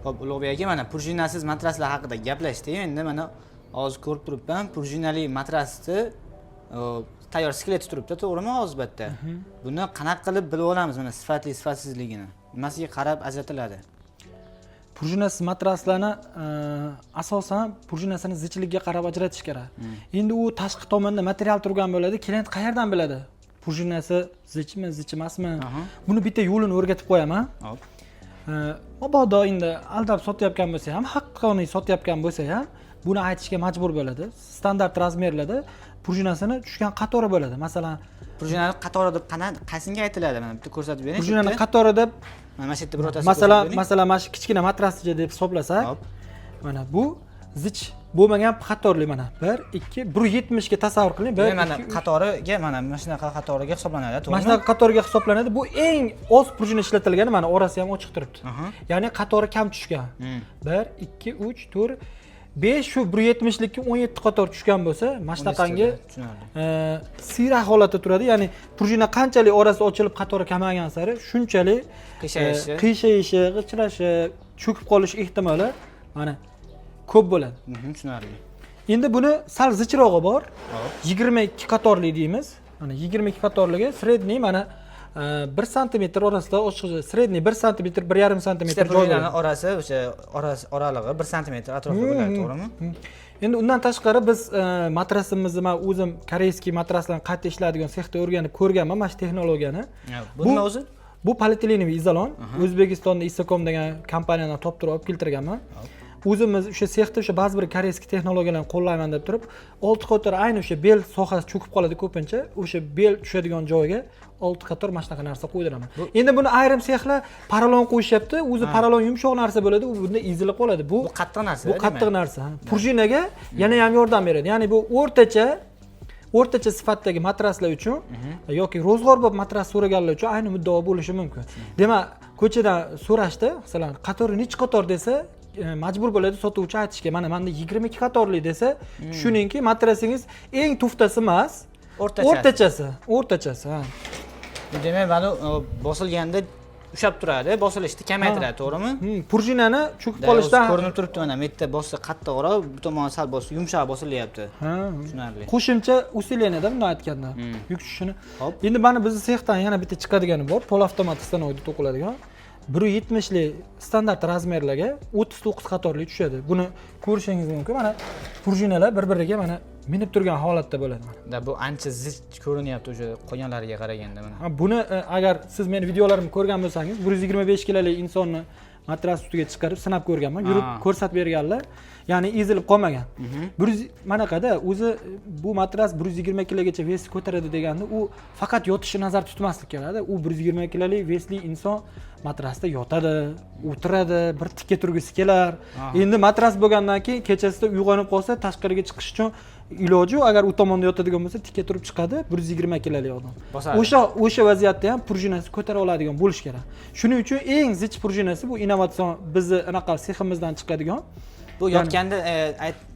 Xo'p, Ulug'bek aka, mana prujinasiz matraslar haqida gaplashdik. Endi mana hozir ko'rib turibman, prujinali matrasni tayyor skeleti turibdi, to'g'rimi hozirda? Buni qanaqa qilib bilib olamiz mana sifatli, sifatsizligini? Nimasiga qarab ajratiladi? Prujinasiz matraslarni asosan prujinasini zichligiga qarab ajratish kerak. Endi u tashqi tomonda material turgan bo'ladi, klient qayerdan biladi? Prujinasi zichmi, zich emasmi? Buni bitta yo'lini o'rgatib qo'yaman. Hop. Mabodo endi aldab sotayotgan bo'lsa ham, haqqoniy sotayotgan bo'lsa ham, buni aytishga majbur bo'ladi. Standart razmerlarda prujinasini tushgan qatori bo'ladi. Masalan, Prujinani qatori deb qaysinga aytiladi? Mana bitta ko'rsatib bering. prujinani qatori deb mana shu yerda birortasi. masalan mana shu kichkina matrascha deb hisoblasak, Hop. mana bu zich bo'lmagan qatorli mana 1 2 170 ga tasavvur qiling. 1 mana qatoriga mana shunaqa qatoriga hisoblanadi, to'g'rimi? Mana shunaqa qatoriga hisoblanadi. Bu eng oz prujina ishlatilgani, mana orasi ham ochiq turibdi. Ya'ni qatori kam tushgan. 1 2 3 4 5 shu 170 likka 17 qator tushgan bo'lsa, mana shunaqangi siyrak holatda turadi. Ya'ni prujina qanchalik orasi ochilib qatori kamaygan sari shunchalik qiyshayishi, g'ichirashi, cho'kib qolish ehtimoli mana ko'p bo'ladi. Tushunarli. Endi buni sal zichirog'i bor. 22 qatorli deymiz. Mana 22 qatorligi sredniy mana 1 sm orasida ochiqcha sredniy 1 sm 1,5 sm joylarning orasi o'sha oralig'i 1 sm atrofida bo'ladi, to'g'rimi? Endi undan tashqari biz matrasimizni men o'zim koreyskiy matraslarni qayta ishlaydigan sexda o'rganib ko'rganman mana shu texnologiyani. Bu nima o'zi? Bu polietilenovый izolon. O'zbekistonda Isocom degan kompaniyadan toptirib olib keltirganman. O'zimiz o'sha sexda o'sha ba'zi bir koreyskiy texnologiyalarni qo'llayman deb turib, 6 qator ayni o'sha bel sohasi cho'kib qoladi ko'pincha, o'sha bel tushadigan joyga 6 qator mana shunaqa narsa qo'ydiraman. Endi buni ayrim sexlar paralon qo'yishyapti. O'zi paralon yumshoq narsa bo'ladi, u bunda ezilib qoladi. Bu qattiq narsa. Bu qattiq narsa. Prujinaga yana ham yordam beradi. Ya'ni bu o'rtacha sifatdagi matraslar uchun yoki ro'zg'orbop matras so'raganlar uchun ayni muddao bo'lishi mumkin. Demak, ko'chadan so'rashdi, masalan, qatori necha qator desa, majbur bo'ladi sotuvchi aytishga. Mana menda 22 qatorli desa, tushuningki, matrasingiz eng tuftasi emas, o'rtachasi. Demak, mana bosilganda ushab turadi, bosilishni kamaytiradi, to'g'rimi? Prujinani cho'kib qolishdan ko'rinib turibdi mana, bu yerda bossa qattiqroq, bu tomoni sal bossa yumshoq bosilyapti. Tushunarli. Qo'shimcha usileniyada bunday aytganda, yuk tushishini. Endi mana bizning sexdan yana bitta chiqadigani bor, polavtomat stanoyda to'qiladigan. 170 lik standart razmerlarga 39 qatorli tushadi. Buni ko'rishingiz mumkin. Mana prujinalar bir-biriga mana minib turgan holatda bo'ladi mana. Bu ancha zich ko'rinyapti o'sha qolganlariga qaraganda mana. Buni agar siz meni videolarimni ko'rgan bo'lsangiz, 125 kilolik insonni matras ustiga chiqarib sinab ko'rganman. Yurib ko'rsatib berganlar. Ya'ni ezilib qolmagan. Manaqada o'zi bu matras 120 kilogacha vес ko'taradi deganda, u faqat yotishni nazarda tutmaslik kerak. U 120 kilolik vesli inson matrasda yotadi, o'tiradi, bir tikka turgisi kelar. Endi matras bo'lgandan keyin kechasida uyg'onib qolsa, tashqariga chiqish uchun iloji agar u tomonda yotadigan bo'lsa, tikka turib chiqadi, 120 kilolik odam. O'sha vaziyatda ham prujinasi ko'tara oladigan bo'lish kerak. Shuning uchun eng zich prujinasi bu innovatsion bizni anaqa seximizdan chiqadigan. Bu yotganda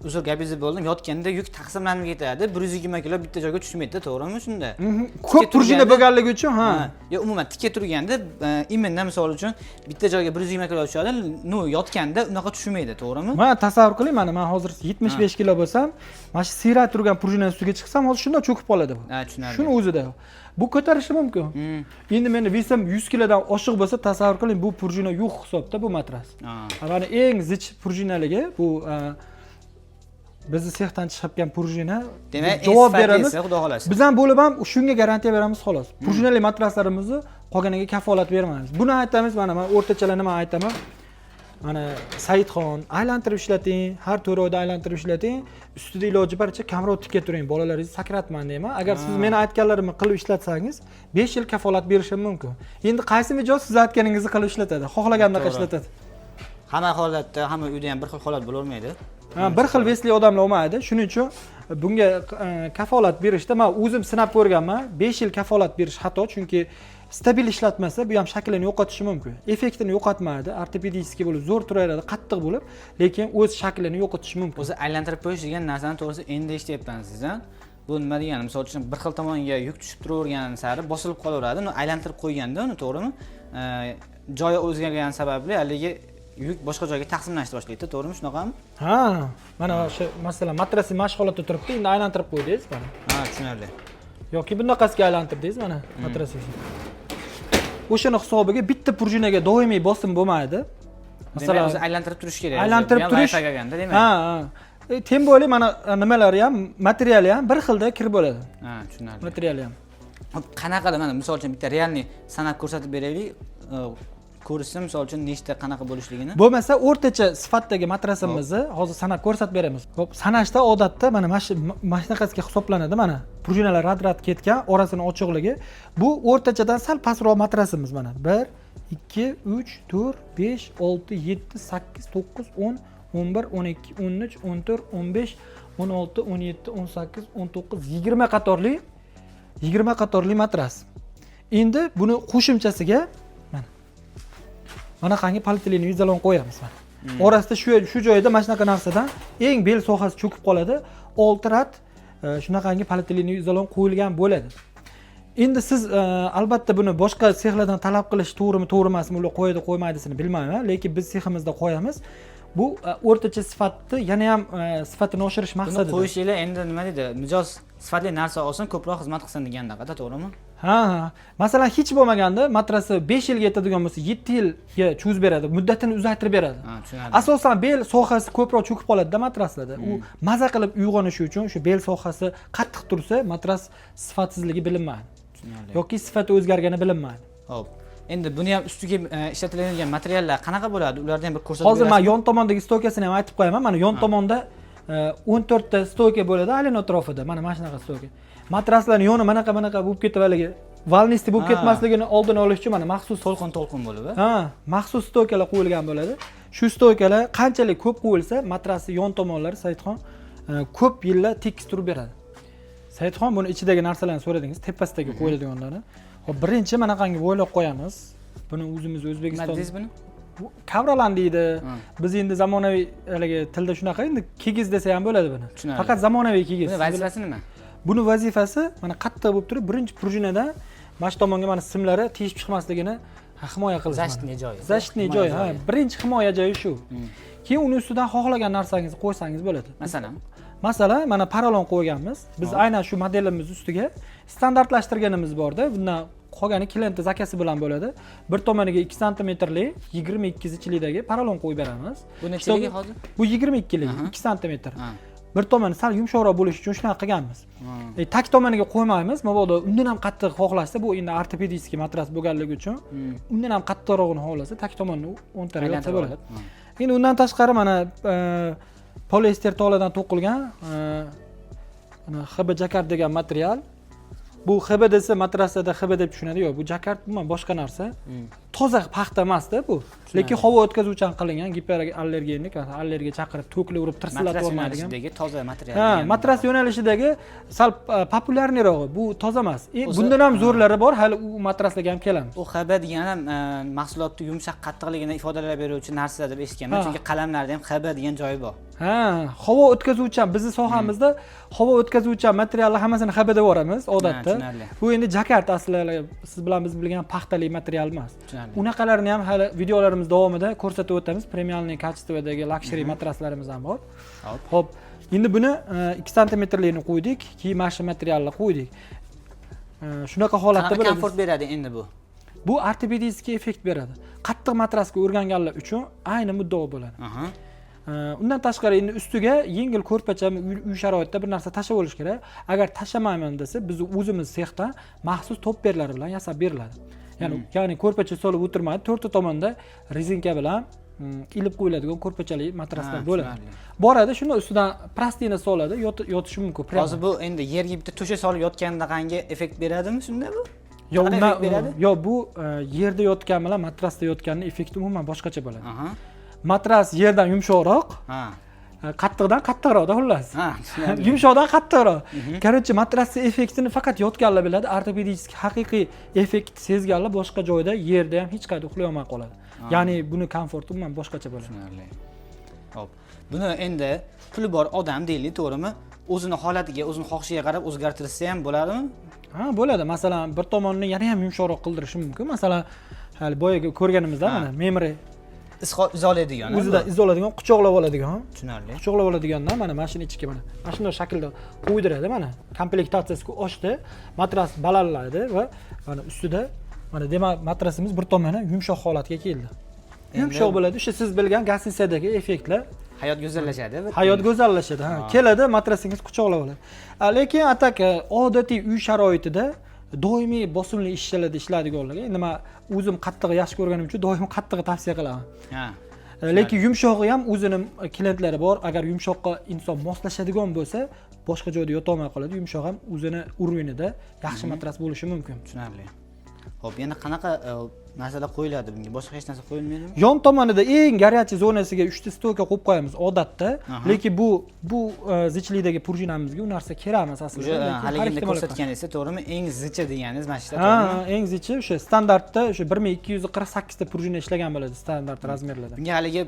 uzr gapingizni bo'ldim. Yotganda yuk taqsimlanib ketadi. 120 kilo bitta joyga tushmaydi, to'g'rimi shunda? Ko'p prujina bo'lganligi uchun, Yo, umuman tikka turganda, iminda misol uchun bitta joyga 120 kilo tushadi, yotganda unaqa tushmaydi, to'g'rimi? Mana tasavvur qiling, mana men hozir 75 kilo bo'lsam, mana shu siyrak turgan prujina ustiga chiqsam, hozir shunday cho'kib qoladi bu. Tushunarli. Shuni o'zida. Bu ko'tarishi mumkin. Endi meni vesim 100 kilodan oshiq bo'lsa, tasavvur qiling, bu prujina yo'q hisobda bu matras. Mana eng zich prujinaligi bu bizni sexdan chiqayotgan prujina. Demak, javob beramiz. Xudo xolasa. Biz ham bo'lib ham shunga garantiya beramiz xolos. Prujinali matraslarimizni qolganiga kafolat bermaymiz. Buni aytamiz, mana men o'rtachalar nima aytaman? Mana Saidxon, aylantirib ishlating, har 4 oyda aylantirib ishlating, ustida iloji boricha kamroq tikka turing, bolalaringizni sakratman deyman. Agar siz meni aytganlarimni qilib ishlatsangiz, 5 yil kafolat berishim mumkin. Endi qaysi mijoz siz aytganingizni qilib ishlatadi, xohlagandaqa ishlatadi. Hamma holatda, hamma uyda ham bir xil holat bo'lavermaydi. Bir xil vesli odamlar olmaydi. Shuning uchun bunga kafolat berishda men o'zim sinab ko'rganman. 5 yil kafolat berish xato, chunki stabil ishlatmasa bu ham shaklini yo'qotishi mumkin. Effektini yo'qotmaydi, ortopedический bo'lib zo'r turaveradi, qattiq bo'lib, lekin o'z shaklini yo'qotishi mumkin. O'zi aylantirib qo'yish degan narsani to'g'risi endi eshityapman sizdan. Bu nima degani? Misol uchun bir xil tomonga yuk tushib turavergan sari bosilib qolaveradi. Uni aylantirib qo'yganda uni, to'g'rimi? Joyi o'zgargani sababli haligi yuk boshqa joyga taqsimlashni boshlaydi, to'g'rimi? Shunaqami? Ha, mana o'sha masalan matrasni mashq holatda turibdi, endi aylantirib qo'ydingiz mana. Ha, tushunarli. Yoki bunaqasiga aylantirdingiz mana matrasingizni. O'shani hisobiga bitta prujinaga doimiy bosim bo'lmaydi. Masalan, o'zi aylantirib turish kerak. Aylantirib turish. demak. Ha, ha. Tem bo'li mana nimalari ham, materiali ham bir xilda kir bo'ladi. Ha, tushunarli. Materiali ham. Hop, qanaqada mana misol uchun bitta realniy sanab ko'rsatib beraylik. Ko'rishsa misol uchun nechta qanaqa bo'lishligini. Bo'lmasa o'rtacha sifatdagi matrasimizni hozir sanab ko'rsatib beramiz. Xo'p, sanashda odatda mana mashinaqasiga hisoblanadi mana. Prujinalar rad ketgan, orasini ochiqligi. Bu o'rtachadan sal pastroq matrasimiz mana. 1 2 3 4 5 6 7 8 9 10 11 12 13 14 15 16 17 18 19 20 qatorli 20 qatorli matras. Endi buni qo'shimchasiga mana qangi polietilen izolon qo'yamiz mana. Orasida shu joyda mana shunaqa narsadan eng bel sohasi cho'kib qoladi. 6 rad shunaqangi polietilen izolon qo'yilgan bo'ladi. Endi siz albatta buni boshqa sexlardan talab qilish to'g'rimi, to'g'ri emasmi, ular qo'yadi, qo'ymaydisini bilmayman, lekin biz seximizda qo'yamiz. Bu o'rtacha sifatni yana ham sifatini oshirish maqsadida. Buni qo'yishinglar endi nima deydi? Mijoz sifatli narsa olsin, ko'proq xizmat qilsin degandaqada, to'g'rimi? Ha. Masalan, hech bo'lmaganda matrasi 5 yilga yetadigan bo'lsa, 7 yilga cho'zib beradi, muddatini uzaytirib beradi. Ha, tushunarli. Asosan bel sohasi ko'proq cho'kib qoladi-da matraslarda. U maza qilib uyg'onishi uchun shu bel sohasi qattiq tursa, matras sifatsizligi bilinmaydi. Tushunarli. Yoki sifati o'zgargani bilinmaydi. Hop. Endi buni ham ustiga ishlatiladigan materiallar qanaqa bo'ladi? Ularni ham bir ko'rsatib Hozir men yon tomondagi stoykasini ham aytib qo'yaman. Mana yon tomonda 14 ta stoyka bo'ladi aylan atrofida. Mana shunaqa stoyka. Matraslarning yoni manaqa bo'lib ketib haligi valnisti bo'lib ketmasligini oldini olish uchun mana maxsus to'lqin bo'lib. Ha, maxsus stoykalar qo'yilgan bo'ladi. Shu stoykalar qanchalik ko'p qo'yilsa, matrasning yon tomonlari Saidxon ko'p yillar tekis turib beradi. Saidxon buni ichidagi narsalarni so'radingiz, tepasidagi qo'yiladiganlarni. Hop, birinchi mana qangi o'ylab qo'yamiz. Buni o'zimiz O'zbekistonda. Nima deysiz buni? Kavralan deydi. Biz endi zamonaviy haligi tilda shunaqa, endi kigiz desa ham bo'ladi buni. Faqat zamonaviy kigiz. Buni vazifasi nima? Buni vazifasi mana qattiq bo'lib turib, birinchi prujinada mana shu tomonga mana simlari teshib chiqmasligini himoya qilish. Zashtniy joyi. Zashtniy joyi, ha, birinchi himoya joyi shu. Keyin uni ustidan xohlagan narsangizni qo'ysangiz bo'ladi. Masalan, mana paralon qo'yganmiz. Biz aynan shu modelimiz ustiga standartlashtirganimiz bor-da. Bundan qolgani klientning zakasi bilan bo'ladi. Bir tomoniga 2 sm-lik 22 zichlikdagi paralon qo'yib beramiz. Bu nechiligi hozir? Bu 22lik, 2 sm. Bir tomoni sal yumshoqroq bo'lishi uchun shunaqa qilganmiz. Tak tomoniga qo'ymaymiz. Mabodo undan ham qattiq xohlashsa, bu endi ortopedический matras bo'lganligi uchun undan ham qattiqrog'ini xohlasa, tak tomonni o'ntarib yotsa bo'ladi. Endi undan tashqari mana poliester toladan to'qilgan mana HB jakard degan material. Bu HB desa matraslarda HB deb tushunadi, yo'q, bu jakard umuman boshqa narsa. Toza paxta emasda bu. Lekin havo o'tkazuvchan qilingan, giperallergenik, allergiya chaqirib, to'kli urib, tirsillatib olmaydigan. Toza material. Ha, matras yo'nalishidagi sal populyarnirog'i. Bu toza emas. Bundan ham zo'rlari bor, hali u matraslarga ham kelamiz. U HB degan ham mahsulotning yumshoq qattiqligini ifodalab beruvchi narsa deb eshitganman. Chunki qalamlarda ham HB degan joyi bor. Ha, havo o'tkazuvchan, bizning sohamizda havo o'tkazuvchan materiallar hammasini HB deb yuboramiz odatda. Bu endi jakard aslida siz bilan biz bilgan paxtali material emas. Unaqalarni ham hali videolarimiz davomida ko'rsatib o'tamiz. Premialniy kачестводagi luxury matraslarimiz ham bor. Xo'p, endi buni 2 sm-likni qo'ydik, keyin mana shu materialni qo'ydik. Shunaqa holatda bo'ladi. Komfort beradi endi bu. Bu ortopedический effekt beradi. Qattiq matrasga o'rganganlar uchun ayni muddao bo'ladi. Undan tashqari endi ustiga yengil ko'rpacha uy sharoitida bir narsa tashab olish kerak. Agar tashamayman desa, biz o'zimiz sexda maxsus topperlari bilan yasab beriladi. Ya'ni ko'rpacha solib o'tirmaydi, to'rtta tomonda rezinka bilan ilib qo'yiladigan ko'rpachali matraslar bo'ladi. Boradi, shuni ustidan plastina soladi, yotishi mumkin. Hozir bu endi yerga bitta to'sha solib yotgandaqangi effekt beradimi shunda bu? Yo'q, bu yerda yotgan bilan matrasda yotganning effekti umuman boshqacha bo'ladi. Matras yerdan yumshoqroq, qattiqdan qattiqroqda xullas. Yumshoqdan qattiqroq. Короче, matrasning effektini faqat yotganlar biladi. Ortopedический haqiqiy effekt sezganlar boshqa joyda, yerda ham hech qayerda uxlay olmay qoladi. Ya'ni buni komforti umuman boshqacha bo'ladi. Xo'p. Buni endi puli bor odam deylik, to'g'rimi? O'zini holatiga, o'zini xohishiga qarab o'zgartirsa ham bo'ladimi? Ha, bo'ladi. Masalan, bir tomonni yana ham yumshoqroq qildirish mumkin. Masalan, hali boyaga ko'rganimizda mana memory izolaydigan. O'zida izoladigan, quchoqlab oladigan. Tushunarli. Quchoqlab oladigandan mana mashina ichiga mana shunday shaklda qo'ydiradi mana. Komplektatsiyasi oshdi, matras balandladi va mana ustida mana demak matrasimiz bir tomoni yumshoq holatga keldi. Yumshoq bo'ladi, o'sha siz bilgan gastisadagi effektlar. Hayot go'zallashadi. Hayot go'zallashadi. Keladi, matrasingiz quchoqlab oladi. Lekin atak odatiy uy sharoitida doimiy bosimli ishlaydiganlarga nima o'zim qattiq yaxshi ko'rganim uchun doim qattiq tavsiya qilaman. Ha. Lekin yumshog'i ham o'zini klientlari bor. Agar yumshoqqa inson moslashadigan bo'lsa, boshqa joyda yota olmay qoladi. Yumshoq ham o'zini uровенida yaxshi matras bo'lishi mumkin. Tushunarli. Xo'p, yana qanaqa narsalar qo'yiladi bunga? Boshqa hech narsa qo'yilmaydimi? Yon tomonida eng горячий zonasiga 3 ta stolka qo'yib qo'yamiz odatda. Lekin bu zichlikdagi prujinamizga u narsa kerak emas aslida. Haligini ko'rsatganingiz to'g'rimi? Eng zichi deganingiz mana shu to'g'rimi? Eng zichi o'sha standartda o'sha 1248 ta prujina ishlagan bo'ladi standart razmerlarda. Bunga haligi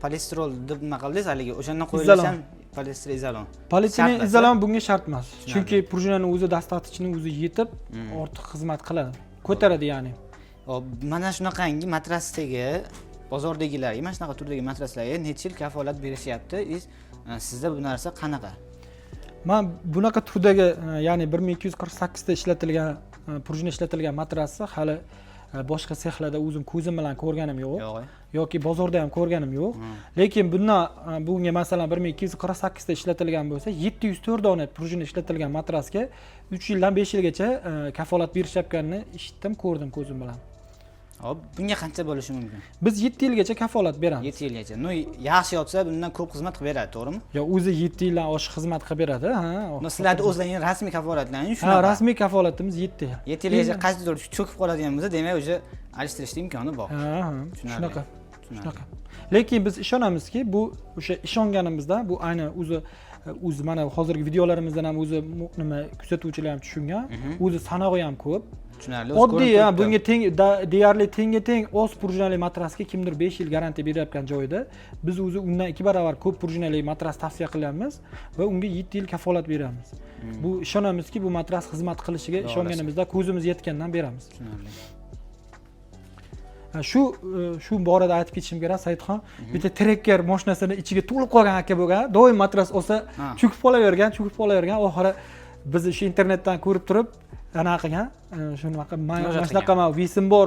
polistirol deb nima qildingiz? Haligi o'shandan qo'yilgan polistirizolon. Polistirizolon bunga shart emas. Chunki prujinaning o'zi dastatchining o'zi yetib ortiq xizmat qiladi. Ko'taradi ya'ni. Hop, mana shunaqangi matrasdagi bozordagilarga, mana shunaqa turdagi matraslarga necha yil kafolat berishyapti? Sizda bu narsa qanaqa? Men bunaqa turdagi, ya'ni 1248 ta ishlatilgan prujina ishlatilgan matrasni hali boshqa sexlarda o'zim ko'zim bilan ko'rganim yo'q. Yoki bozorda ham ko'rganim yo'q. Lekin bunga masalan 1248 ta ishlatilgan bo'lsa, 704 dona prujina ishlatilgan matrasga 3 yildan 5 yilgacha kafolat berishayotganini eshitdim, ko'rdim ko'zim bilan. Hop, bunga qancha bo'lishi mumkin? Biz 7 yilgacha kafolat beramiz. 7 yilgacha. No, yaxshi yotsa bundan ko'p xizmat qilib beradi, to'g'rimi? Yo, o'zi 7 yildan oshiq xizmat qilib beradi, ha. No, sizlarning o'zlaringiz rasmiy kafolatlaringiz shunaqa. Ha, rasmiy kafolatimiz 7 yil. 7 yilgacha qaysidir cho'kib qoladigan bo'lsa, demak, o'sha alishtirishning imkoni bor. Ha, shunaqa. Shunaqa. Lekin biz ishonamizki, bu o'sha ishonganimizda bu ayni o'zi mana hozirgi videolarimizdan ham o'zi nima kuzatuvchilar ham tushungan, o'zi sanog'i ham ko'p. Tushunarli. Oddiy, bunga teng deyarli teng oz prujinali matrasga kimdir 5 yil garantiya berayotgan joyda biz o'zi undan 2 barobar ko'p prujinali matras tavsiya qilyapmiz va unga 7 yil kafolat beramiz. Bu ishonamizki, bu matras xizmat qilishiga ishonganimizda ko'zimiz yetgandan beramiz. Tushunarli. Shu borada aytib ketishim kerak, Saidxon. Bitta trekker mashinasini ichiga to'lib qolgan aka bo'lgan, doim matras olsa cho'kib qolavergan, oxiri biz shu internetdan ko'rib turib anaqa qilgan, shunaqa mana vesim bor,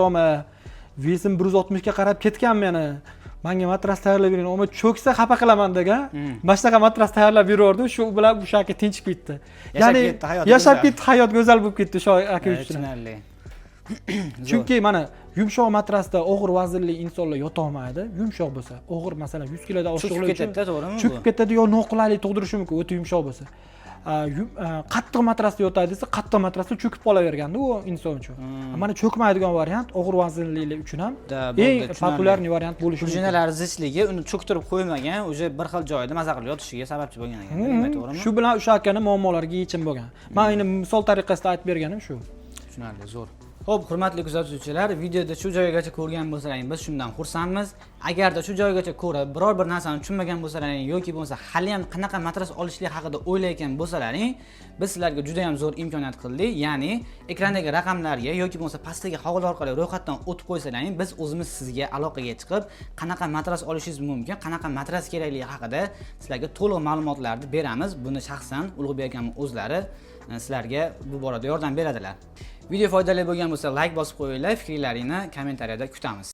vesim 160 ga qarab ketgan meni. Menga matras tayyorlab bering, ammo cho'ksa xafa qilaman degan. Mana shunaqa matras tayyorlab berardi, shu bilan bu aka tinchib ketdi. Ya'ni yashab ketdi, hayot go'zal bo'lib ketdi shu aka uchun. Tushunarli. Chunki mana yumshoq matrasda og'ir vaznli insonlar yota olmaydi. Yumshoq bo'lsa, og'ir masalan 100 kilodan oshiqlar uchun cho'kib ketadi yo noqulaylik tug'dirishi mumkin, o'ta yumshoq bo'lsa. Qattiq matrasda yotadi desa, qattiq matrasda cho'kib qolaverganda u inson uchun. Mana cho'kmaydigan variant og'ir vaznlilar uchun ham eng populyarniy variant bo'lishi mumkin. Prujinalar zichligi uni cho'ktirib qo'ymagan, o'sha bir xil joyda maza qilib yotishiga sababchi bo'lgan ekan, demak to'g'rimi? Shu bilan o'sha akaning muammolariga yechim bo'lgan. Men endi misol tariqasida aytib berganim shu. Tushunarli, zo'r. Xo'p, hurmatli kuzatuvchilar, videoda shu joygacha ko'rgan bo'lsalaring, biz shundan xursandmiz. Agarda shu joygacha ko'rib, biror bir narsani tushunmagan bo'lsalaring yoki bo'lmasa hali ham qanaqa matras olishlik haqida o'ylayotgan bo'lsalaring, biz sizlarga juda ham zo'r imkoniyat qildik. Ya'ni ekrandagi raqamlarga yoki bo'lmasa pastdagi havola orqali ro'yxatdan o'tib qo'ysalaring, biz o'zimiz sizga aloqaga chiqib, qanaqa matras olishingiz mumkin, qanaqa matras kerakligi haqida sizlarga to'liq ma'lumotlarni beramiz. Buni shaxsan Ulug'bek akamning o'zlari sizlarga bu borada yordam beradilar. Video foydali bo'lgan bo'lsa, like bosib qo'yinglar, fikrlaringizni kommentariyada kutamiz.